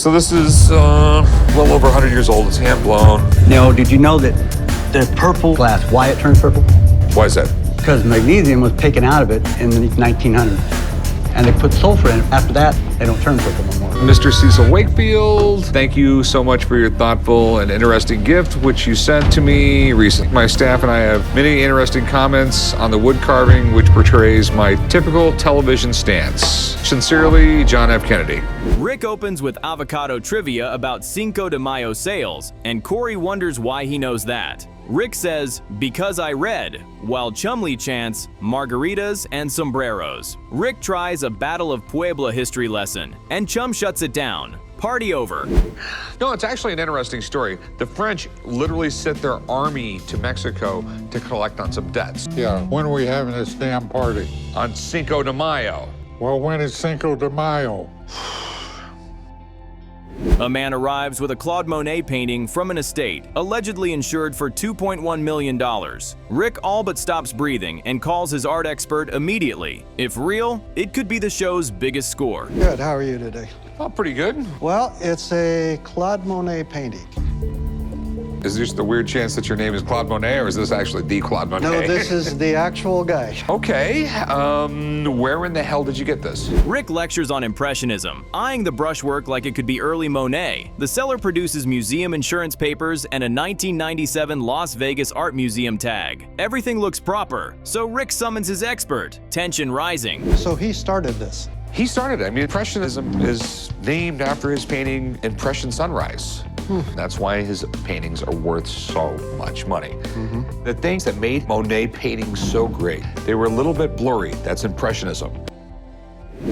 so this is well over 100 years old. It's hand blown. Now, did you know that the purple glass, why it turns purple? Why is that? Because magnesium was taken out of it in the 1900s. And they put sulfur in it. After that, they don't turn purple no more. Mr. Cecil Wakefield, thank you so much for your thoughtful and interesting gift, which you sent to me recently. My staff and I have many interesting comments on the wood carving, which portrays my typical television stance. Sincerely, John F. Kennedy. Rick opens with avocado trivia about Cinco de Mayo sales, and Corey wonders why he knows that. Rick says, "Because I read," while Chumlee chants, "margaritas and sombreros." Rick tries a Battle of Puebla history lesson, and Chum shuts it down. Party over. No, it's actually an interesting story. The French literally sent their army to Mexico to collect on some debts. Yeah, when are we having this damn party? On Cinco de Mayo. Well, when is Cinco de Mayo? A man arrives with a Claude Monet painting from an estate, allegedly insured for $2.1 million. Rick all but stops breathing and calls his art expert immediately. If real, it could be the show's biggest score. Good, how are you today? Oh, pretty good. Well, it's a Claude Monet painting. Is this the weird chance that your name is Claude Monet, or is this actually the Claude Monet? No, this is the actual guy. Okay, where in the hell did you get this? Rick lectures on Impressionism, eyeing the brushwork like it could be early Monet. The seller produces museum insurance papers and a 1997 Las Vegas Art Museum tag. Everything looks proper, so Rick summons his expert, tension rising. So he started this. He started it. I mean, Impressionism is named after his painting Impression Sunrise. That's why his paintings are worth so much money. The things that made Monet paintings so great, they were a little bit blurry. That's Impressionism.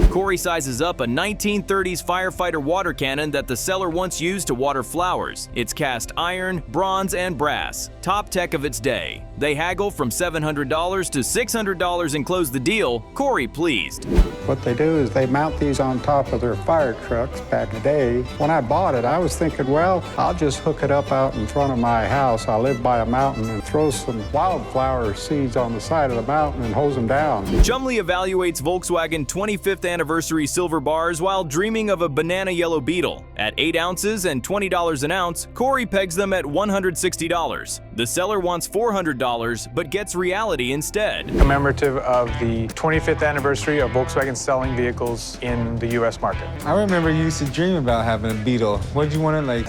Corey sizes up a 1930s firefighter water cannon that the seller once used to water flowers. It's cast iron, bronze, and brass. Top tech of its day. They haggle from $700 to $600 and close the deal. Corey pleased. What they do is they mount these on top of their fire trucks back in the day. When I bought it, I was thinking, well, I'll just hook it up out in front of my house. I live by a mountain and throw some wildflower seeds on the side of the mountain and hose them down. Chumlee evaluates Volkswagen 25th anniversary silver bars while dreaming of a banana yellow Beetle. At 8 ounces and $20 an ounce, Corey pegs them at $160. The seller wants $400, but gets reality instead. Commemorative of the 25th anniversary of Volkswagen selling vehicles in the U.S. market. I remember you used to dream about having a Beetle. What did you want to like?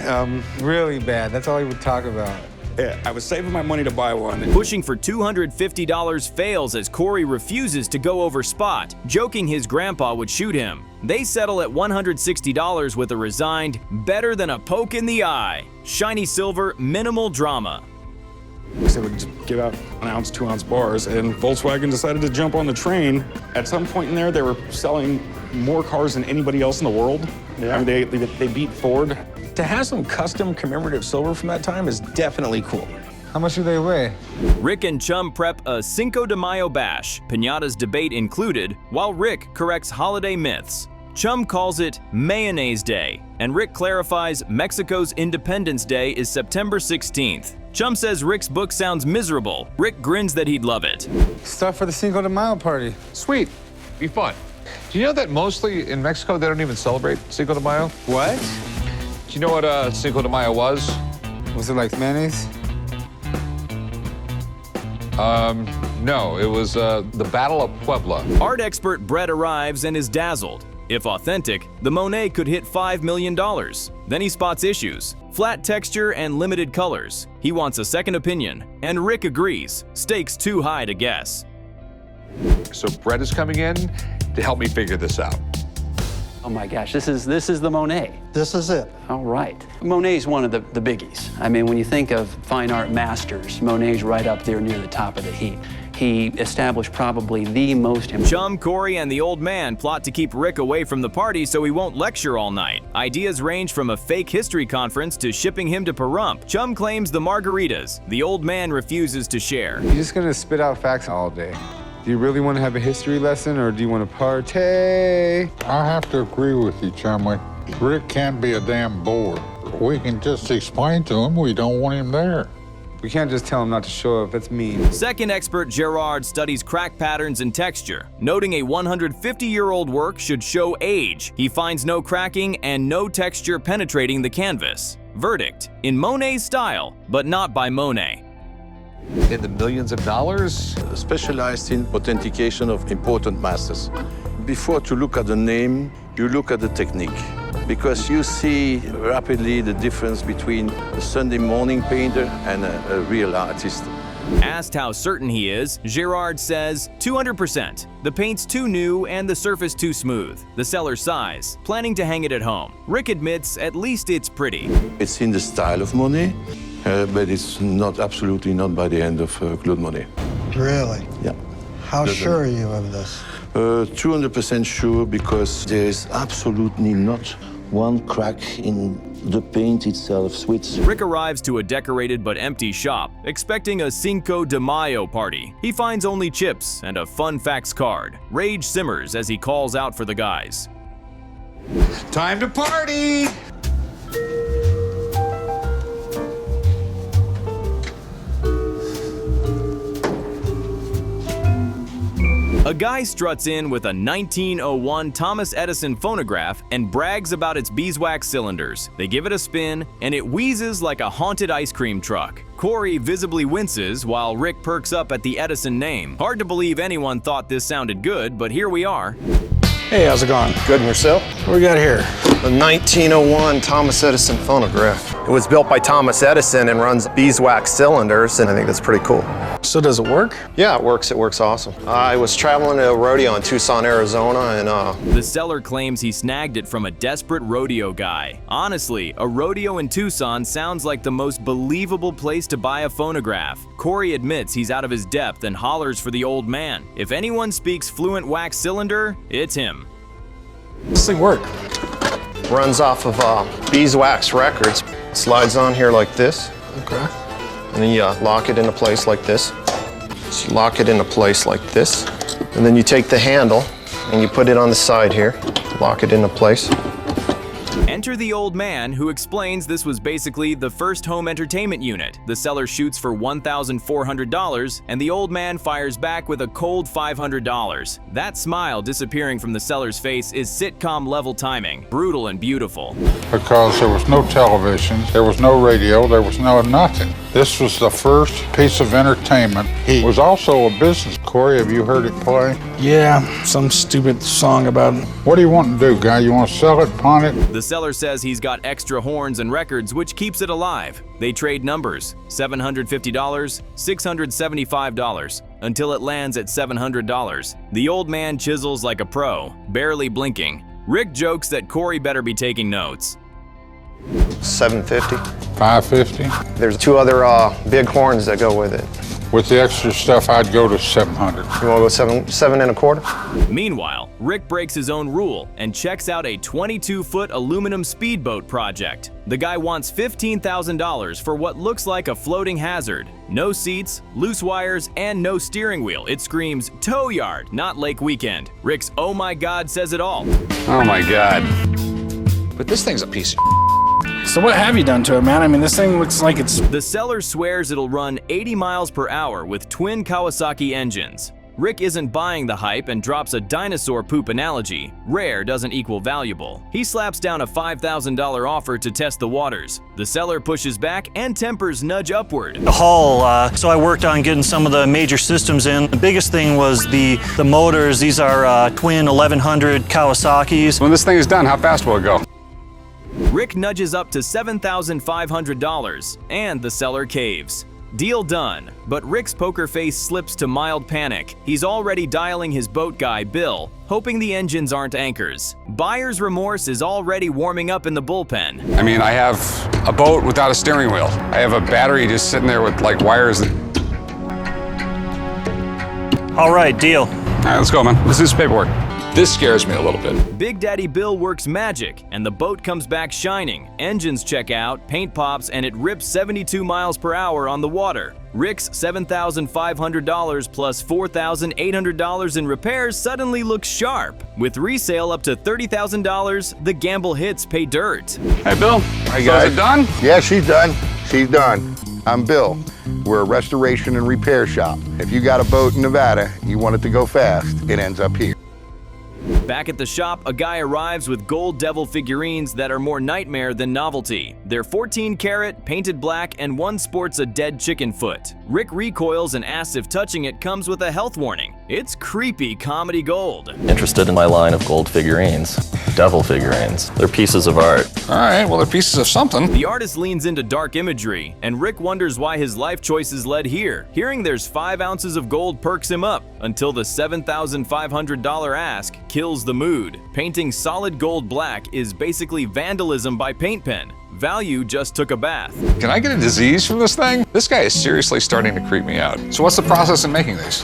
Really bad. That's all he would talk about. Yeah, I was saving my money to buy one. Pushing for $250 fails as Corey refuses to go over spot, joking his grandpa would shoot him. They settle at $160 with a resigned, better than a poke in the eye. Shiny silver, minimal drama. They would just give out 1 ounce, 2 ounce bars, and Volkswagen decided to jump on the train. At some point in there, they were selling more cars than anybody else in the world. Yeah. I mean, they beat Ford. To have some custom commemorative silver from that time is definitely cool. How much do they weigh? Rick and Chum prep a Cinco de Mayo bash, piñatas debate included, while Rick corrects holiday myths. Chum calls it Mayonnaise Day, and Rick clarifies Mexico's Independence Day is September 16th. Chum says Rick's book sounds miserable. Rick grins that he'd love it. Stuff for the Cinco de Mayo party. Sweet. Be fun. Do you know that mostly in Mexico they don't even celebrate Cinco de Mayo? What? Do you know what Cinco de Mayo was? Was it like mayonnaise? No, it was the Battle of Puebla. Art expert Bret arrives and is dazzled. If authentic, the Monet could hit $5 million. Then he spots issues: flat texture and limited colors. He wants a second opinion, and Rick agrees. Stakes too high to guess. So Bret is coming in to help me figure this out. Oh my gosh, this is the Monet. This is it. All right. Monet's one of the biggies. I mean, when you think of fine art masters, Monet's right up there near the top of the heap. He established probably the most... Chum, Corey, and the old man plot to keep Rick away from the party so he won't lecture all night. Ideas range from a fake history conference to shipping him to Pahrump. Chum claims the margaritas. The old man refuses to share. You're just gonna spit out facts all day. Do you really want to have a history lesson, or do you want to party? I have to agree with you, Chumlee. Rick can be a damn bore. We can just explain to him we don't want him there. We can't just tell him not to show up. That's mean. Second expert Gerard studies crack patterns and texture, noting a 150-year-old work should show age. He finds no cracking and no texture penetrating the canvas. Verdict: in Monet's style, but not by Monet. In the millions of dollars? Specialized in authentication of important masters. Before to look at the name, you look at the technique, because you see rapidly the difference between a Sunday morning painter and a real artist. Asked how certain he is, Gerard says 200%. The paint's too new and the surface too smooth. The seller sighs, planning to hang it at home. Rick admits at least it's pretty. It's in the style of Monet, but it's not absolutely not by the end of Claude Monet. Really? Yeah. How sure are you of this? 200% sure, because there is absolutely not one crack in the paint itself. So it's Rick arrives to a decorated but empty shop, expecting a Cinco de Mayo party. He finds only chips and a fun facts card. Rage simmers as he calls out for the guys. Time to party! A guy struts in with a 1901 Thomas Edison phonograph and brags about its beeswax cylinders. They give it a spin, and it wheezes like a haunted ice cream truck. Corey visibly winces while Rick perks up at the Edison name. Hard to believe anyone thought this sounded good, but here we are. Hey, how's it going? Good, and yourself? What we got here? The 1901 Thomas Edison phonograph. It was built by Thomas Edison and runs beeswax cylinders, and I think that's pretty cool. So does it work? Yeah, it works. It works awesome. I was traveling to a rodeo in Tucson, Arizona, and The seller claims he snagged it from a desperate rodeo guy. Honestly, a rodeo in Tucson sounds like the most believable place to buy a phonograph. Corey admits he's out of his depth and hollers for the old man. If anyone speaks fluent wax cylinder, it's him. This thing work. Runs off of beeswax records. Slides on here like this. Okay. And then you lock it into place like this. So you lock it into place like this. And then you take the handle and you put it on the side here. Lock it into place. Enter the old man, who explains this was basically the first home entertainment unit. The seller shoots for $1,400, and the old man fires back with a cold $500. That smile disappearing from the seller's face is sitcom-level timing, brutal and beautiful. Because there was no television, there was no radio, there was no nothing. This was the first piece of entertainment. He was also a business. Corey, have you heard it play? Yeah, some stupid song about it. What do you want to do, guy? You want to sell it, pawn it? The seller says he's got extra horns and records, which keeps it alive. They trade numbers, $750, $675, until it lands at $700. The old man chisels like a pro, barely blinking. Rick jokes that Corey better be taking notes. $750. $550. There's two other big horns that go with it. With the extra stuff, I'd go to $700. You want to go seven and a quarter? Meanwhile, Rick breaks his own rule and checks out a 22-foot aluminum speedboat project. The guy wants $15,000 for what looks like a floating hazard. No seats, loose wires, and no steering wheel. It screams tow yard, not lake weekend. Rick's "oh my god" says it all. Oh my god. But this thing's a piece of So what have you done to it, man? I mean, this thing looks like it's... The seller swears it'll run 80 miles per hour with twin Kawasaki engines. Rick isn't buying the hype and drops a dinosaur poop analogy. Rare doesn't equal valuable. He slaps down a $5,000 offer to test the waters. The seller pushes back and tempers nudge upward. The hull, so I worked on getting some of the major systems in. The biggest thing was the motors. These are twin 1100 Kawasaki's. When this thing is done, how fast will it go? Rick nudges up to $7,500, and the seller caves. Deal done, but Rick's poker face slips to mild panic. He's already dialing his boat guy, Bill, hoping the engines aren't anchors. Buyer's remorse is already warming up in the bullpen. I mean, I have a boat without a steering wheel. I have a battery just sitting there with like wires. All right, deal. All right, let's go, man. Let's do some paperwork. This scares me a little bit. Big Daddy Bill works magic, and the boat comes back shining. Engines check out, paint pops, and it rips 72 miles per hour on the water. Rick's $7,500 plus $4,800 in repairs suddenly looks sharp. With resale up to $30,000, the gamble hits pay dirt. Hey, Bill. Hi, So guys. is it done? Yeah, she's done. She's done. I'm Bill. We're a restoration and repair shop. If you got a boat in Nevada, you want it to go fast, it ends up here. Back at the shop, a guy arrives with gold devil figurines that are more nightmare than novelty. They're 14 karat, painted black, and one sports a dead chicken foot. Rick recoils and asks if touching it comes with a health warning. It's creepy comedy gold. Interested in my line of gold figurines, devil figurines. They're pieces of art. All right, well, they're pieces of something. The artist leans into dark imagery, and Rick wonders why his life choices led here. Hearing there's 5 ounces of gold perks him up, until the $7,500 ask kills the mood. Painting solid gold black is basically vandalism by paint pen. Value just took a bath. Can I get a disease from this thing? This guy is seriously starting to creep me out. So what's the process in making these?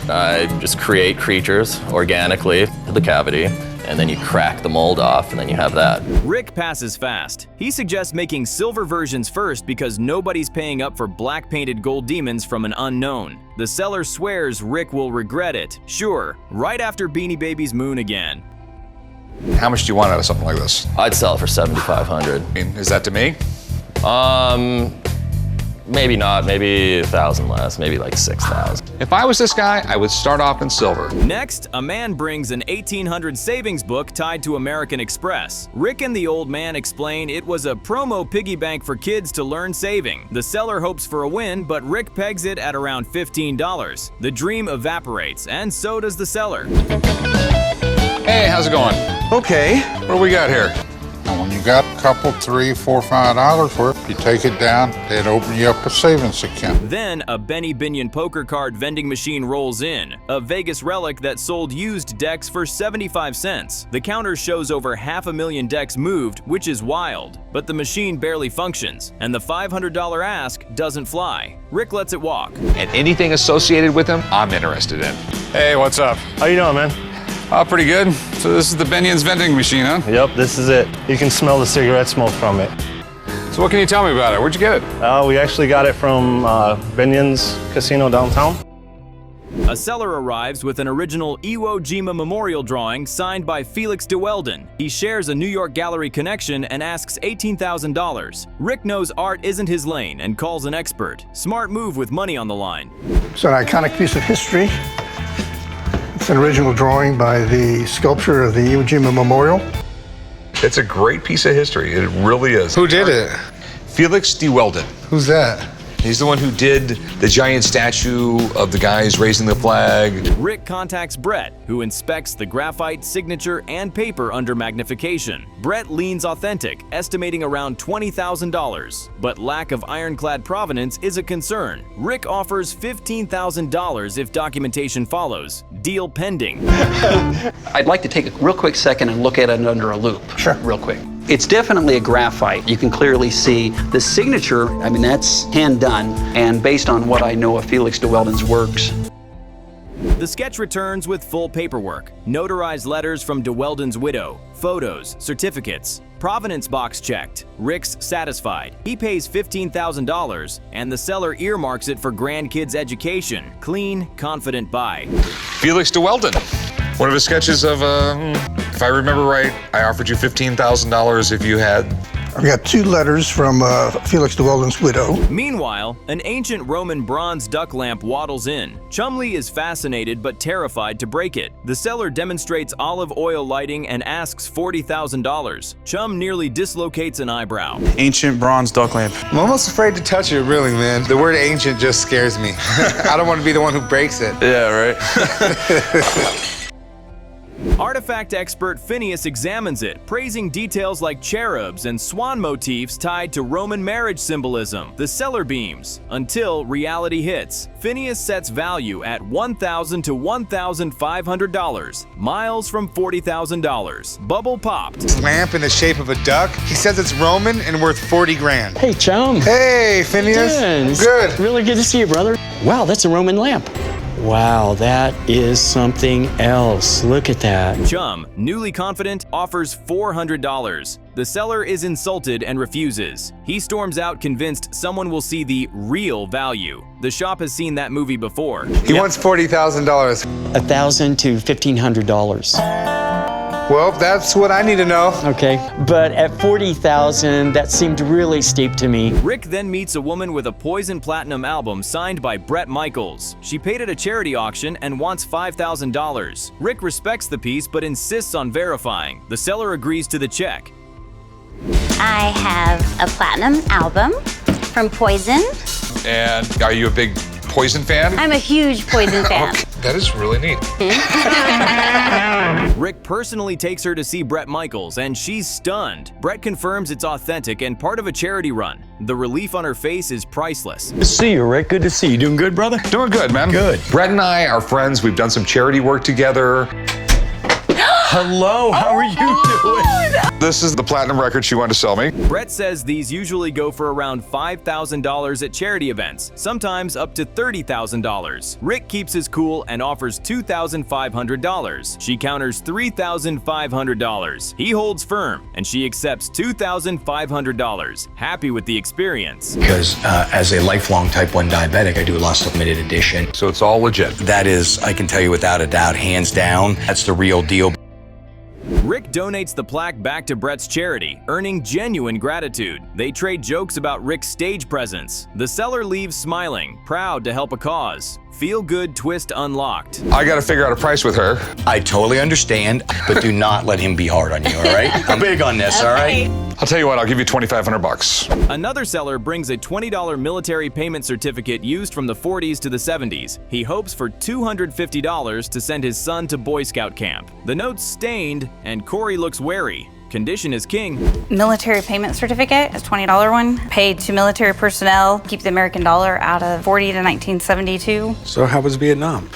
Just create creatures organically to the cavity, and then you crack the mold off, and then you have that. Rick passes fast. He suggests making silver versions first because nobody's paying up for black painted gold demons from an unknown. The seller swears Rick will regret it. Sure, right after Beanie Baby's moon again. How much do you want out of something like this? I'd sell it for $7,500. Is that to me? Maybe not, maybe 1,000 less, maybe like 6,000. If I was this guy, I would start off in silver. Next, a man brings an 1800 savings book tied to American Express. Rick and the old man explain it was a promo piggy bank for kids to learn saving. The seller hopes for a win, but Rick pegs it at around $15. The dream evaporates, and so does the seller. Hey, how's it going? Okay. What do we got here? And when you got a couple, $3, $4, $5 worth, you take it down, they'd open you up a savings account. Then a Benny Binion poker card vending machine rolls in, a Vegas relic that sold used decks for 75 cents. The counter shows over 500,000 decks moved, which is wild, but the machine barely functions, and the $500 ask doesn't fly. Rick lets it walk. And anything associated with him, I'm interested in. Hey, what's up? How you doing, man? Oh, pretty good. So this is the Binion's vending machine, huh? Yep, this is it. You can smell the cigarette smoke from it. So what can you tell me about it? Where'd you get it? We actually got it from Binion's Casino downtown. A seller arrives with an original Iwo Jima memorial drawing signed by Felix de Weldon. He shares a New York gallery connection and asks $18,000. Rick knows art isn't his lane and calls an expert. Smart move with money on the line. It's an iconic piece of history. It's an original drawing by the sculptor of the Iwo Jima Memorial. It's a great piece of history. It really is. Who did it? Felix de Weldon. Who's that? He's the one who did the giant statue of the guys raising the flag. Rick contacts Bret, who inspects the graphite, signature, and paper under magnification. Bret leans authentic, estimating around $20,000. But lack of ironclad provenance is a concern. Rick offers $15,000 if documentation follows. Deal pending. I'd like to take a real quick second and look at it under a loupe. Sure. Real quick. It's definitely a graphite. You can clearly see the signature. I mean, that's hand done. And based on what I know of Felix de Weldon's works, The sketch returns with full paperwork, notarized letters from de Weldon's widow, photos, certificates, provenance box checked. Rick's satisfied. He pays $15,000, and the seller earmarks it for grandkids' education. Clean, confident buy. Felix de Weldon. One of his sketches of, if I remember right, I offered you $15,000 if you had... I've got 2 letters from Felix de Weldon's widow. Meanwhile, an ancient Roman bronze duck lamp waddles in. Chumlee is fascinated but terrified to break it. The seller demonstrates olive oil lighting and asks $40,000. Chum nearly dislocates an eyebrow. Ancient bronze duck lamp. I'm almost afraid to touch it, really, man. The word ancient just scares me. I don't want to be the one who breaks it. Yeah, right? Artifact expert Phineas examines it, praising details like cherubs and swan motifs tied to Roman marriage symbolism. The seller beams, until reality hits. Phineas sets value at $1,000 to $1,500, miles from $40,000. Bubble popped. Lamp in the shape of a duck. He says it's Roman and worth 40 grand. Hey, Chum. Hey, Phineas. Good. Really good to see you, brother. Wow, that's a Roman lamp. Wow, that is something else. Look at that. Chum, newly confident, offers $400. The seller is insulted and refuses. He storms out convinced someone will see the real value. The shop has seen that movie before. He wants $40,000. $1,000 to $1,500. Well, that's what I need to know. Okay, but at $40,000, that seemed really steep to me. Rick then meets a woman with a Poison Platinum album signed by Bret Michaels. She paid at a charity auction and wants $5,000. Rick respects the piece but insists on verifying. The seller agrees to the check. I have a platinum album from Poison. And are you a big Poison fan? I'm a huge Poison fan. Okay, that is really neat. Rick personally takes her to see Bret Michaels, and she's stunned. Bret confirms it's authentic and part of a charity run. The relief on her face is priceless. Good to see you, Rick. Good to see you. Doing good, brother? Doing good, man. Good. Bret and I are friends. We've done some charity work together. Hello, how are you doing? This is the platinum record she wanted to sell me. Bret says these usually go for around $5,000 at charity events, sometimes up to $30,000. Rick keeps his cool and offers $2,500. She counters $3,500. He holds firm, and she accepts $2,500. Happy with the experience. Because as a lifelong type 1 diabetic, I do a lot of limited edition. So it's all legit. That is, I can tell you without a doubt, hands down, that's the real deal. Rick donates the plaque back to Bret's charity, earning genuine gratitude. They trade jokes about Rick's stage presence. The seller leaves smiling, proud to help a cause. Feel good twist unlocked. I got to figure out a price with her. I totally understand, but do not let him be hard on you, all right? I'm big on this, all right? I'll tell you what, I'll give you $2,500. Another seller brings a $20 military payment certificate used from the 40s to the 70s. He hopes for $250 to send his son to Boy Scout camp. The note's stained, and Corey looks wary. Condition is king. Military payment certificate, a $20 one, paid to military personnel, keep the American dollar out of 40 to 1972. So how was Vietnam?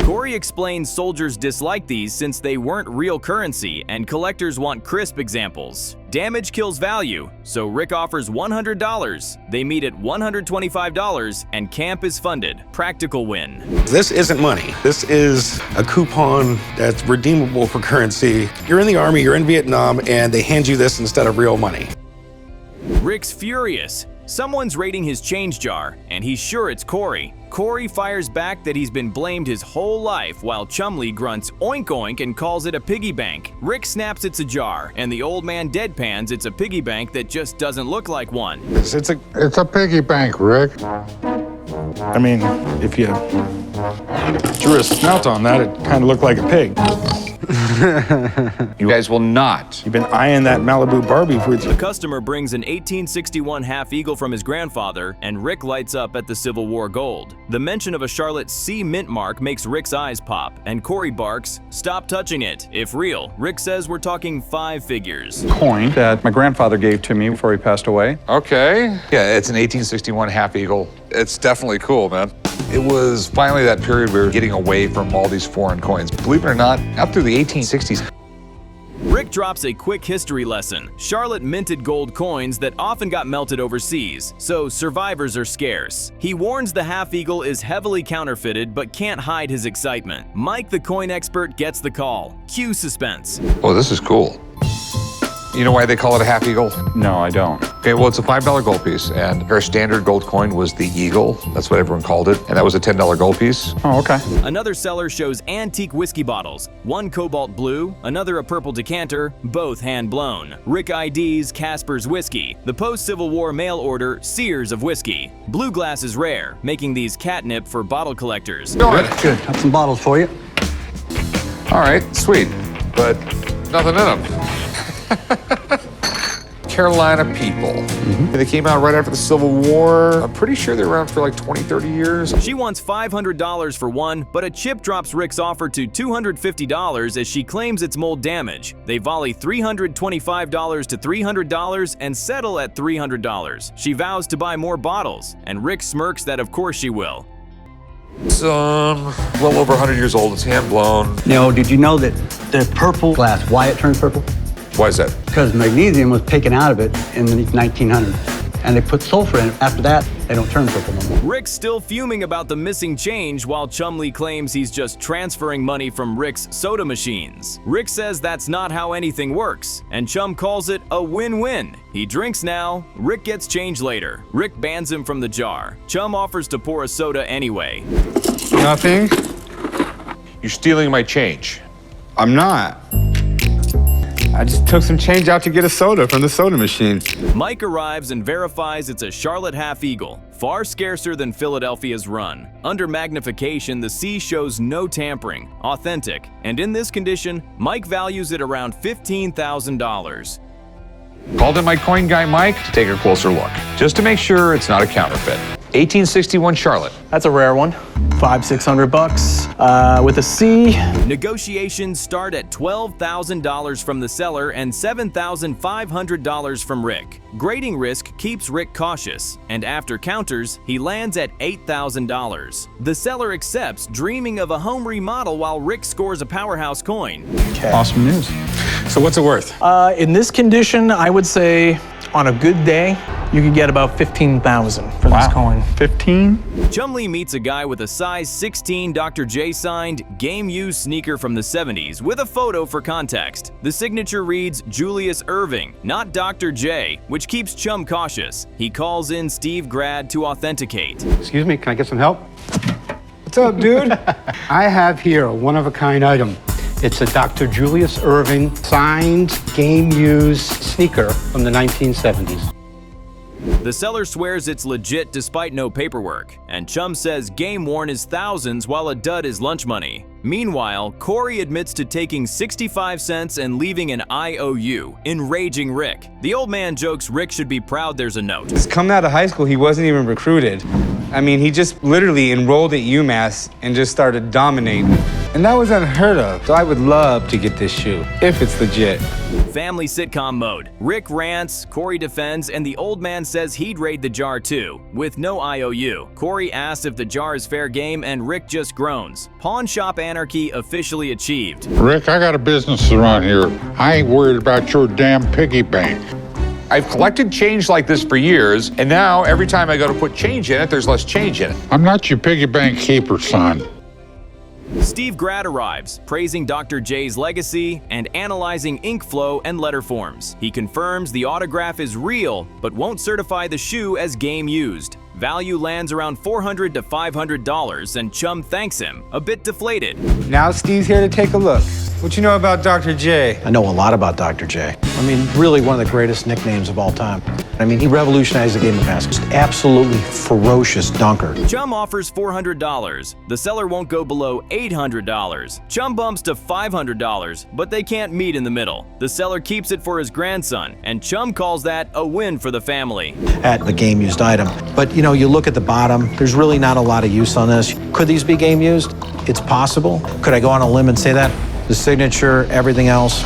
Corey explains soldiers dislike these since they weren't real currency and collectors want crisp examples. Damage kills value, so Rick offers $100. They meet at $125 and camp is funded. Practical win. This isn't money. This is a coupon that's redeemable for currency. You're in the Army, you're in Vietnam, and they hand you this instead of real money. Rick's furious. Someone's raiding his change jar, and he's sure it's Corey. Corey fires back that he's been blamed his whole life, while Chumlee grunts oink oink and calls it a piggy bank. Rick snaps it's a jar, and the old man deadpans it's a piggy bank that just doesn't look like one. It's a piggy bank, Rick. I mean, if you drew a snout on that, it kind of looked like a pig. You guys will not. You've been eyeing that Malibu Barbie for The customer brings an 1861 Half Eagle from his grandfather, and Rick lights up at the Civil War gold. The mention of a Charlotte C mint mark makes Rick's eyes pop, and Corey barks, "Stop touching it. If real." Rick says we're talking 5 figures. Coin that my grandfather gave to me before he passed away. Okay. Yeah, it's an 1861 Half Eagle. It's definitely cool, man. It was finally that period we were getting away from all these foreign coins. Believe it or not, up through the 1860s. Rick drops a quick history lesson. Charlotte minted gold coins that often got melted overseas, so survivors are scarce. He warns the Half Eagle is heavily counterfeited but can't hide his excitement. Mike, the coin expert, gets the call. Cue suspense. Oh, this is cool. You know why they call it a Half Eagle? No, I don't. Okay, well, it's a $5 gold piece, and our standard gold coin was the Eagle. That's what everyone called it, and that was a $10 gold piece. Oh, okay. Another seller shows antique whiskey bottles. One cobalt blue, another a purple decanter, both hand-blown. Rick IDs Casper's Whiskey. The post-Civil War mail order Sears of Whiskey. Blue glass is rare, making these catnip for bottle collectors. Good. Got some bottles for you. All right, sweet, but nothing in them. Carolina people. They came out right after the Civil War. I'm pretty sure they were around for like 20, 30 years. She wants $500 for one, but a chip drops Rick's offer to $250 as she claims it's mold damage. They volley $325 to $300 and settle at $300. She vows to buy more bottles, and Rick smirks that of course she will. It's well over 100 years old. It's hand blown. Now, did you know that the purple glass, why it turned purple? Why is that? Because magnesium was taken out of it in the 1900s, and they put sulfur in it. After that, they don't turn purple no more. Rick's still fuming about the missing change while Chumlee claims he's just transferring money from Rick's soda machines. Rick says that's not how anything works, and Chum calls it a win-win. He drinks now, Rick gets change later. Rick bans him from the jar. Chum offers to pour a soda anyway. Nothing? You're stealing my change. I'm not. I just took some change out to get a soda from the soda machine. Mike arrives and verifies it's a Charlotte Half Eagle, far scarcer than Philadelphia's Run. Under magnification, the C shows no tampering, authentic, and in this condition, Mike values it around $15,000. Called in my coin guy Mike to take a closer look, just to make sure it's not a counterfeit. 1861 Charlotte. That's a rare one. $500-600 with a C. Negotiations start at $12,000 from the seller and $7,500 from Rick. Grading risk keeps Rick cautious, and after counters, he lands at $8,000. The seller accepts, dreaming of a home remodel while Rick scores a powerhouse coin. Okay. Awesome news. So what's it worth? In this condition, I would say on a good day, you could get about $15,000 for this coin. 15? Chumlee meets a guy with a size 16 Dr. J signed, game-used sneaker from the 70s with a photo for context. The signature reads Julius Irving, not Dr. J, which keeps Chum cautious. He calls in Steve Grad to authenticate. Excuse me, can I get some help? What's up, dude? I have here a one-of-a-kind item. It's a Dr. Julius Irving signed, game-used sneaker from the 1970s. The seller swears it's legit despite no paperwork, and Chum says game worn is thousands while a dud is lunch money. Meanwhile, Corey admits to taking 65 cents and leaving an IOU, enraging Rick. The old man jokes Rick should be proud there's a note. Coming out of high school, he wasn't even recruited. I mean, he just literally enrolled at UMass and just started dominating. And that was unheard of. So I would love to get this shoe, if it's legit. Family sitcom mode. Rick rants, Corey defends, and the old man says he'd raid the jar too, with no IOU. Corey asks if the jar is fair game, and Rick just groans. Pawn shop anarchy officially achieved. Rick, I got a business to run here. I ain't worried about your damn piggy bank. I've collected change like this for years, and now every time I go to put change in it, there's less change in it. I'm not your piggy bank keeper, son. Steve Grad arrives, praising Dr. J's legacy and analyzing ink flow and letter forms. He confirms the autograph is real, but won't certify the shoe as game used. Value lands around $400 to $500, and Chum thanks him, a bit deflated. Now Steve's here to take a look. What you know about Dr. J? I know a lot about Dr. J. I mean, really one of the greatest nicknames of all time. I mean, he revolutionized the game of basketball. Just absolutely ferocious dunker. Chum offers $400. The seller won't go below $800. Chum bumps to $500, but they can't meet in the middle. The seller keeps it for his grandson, and Chum calls that a win for the family. At the game used item. But you know, you look at the bottom, there's really not a lot of use on this. Could these be game used? It's possible. Could I go on a limb and say that? The signature, everything else,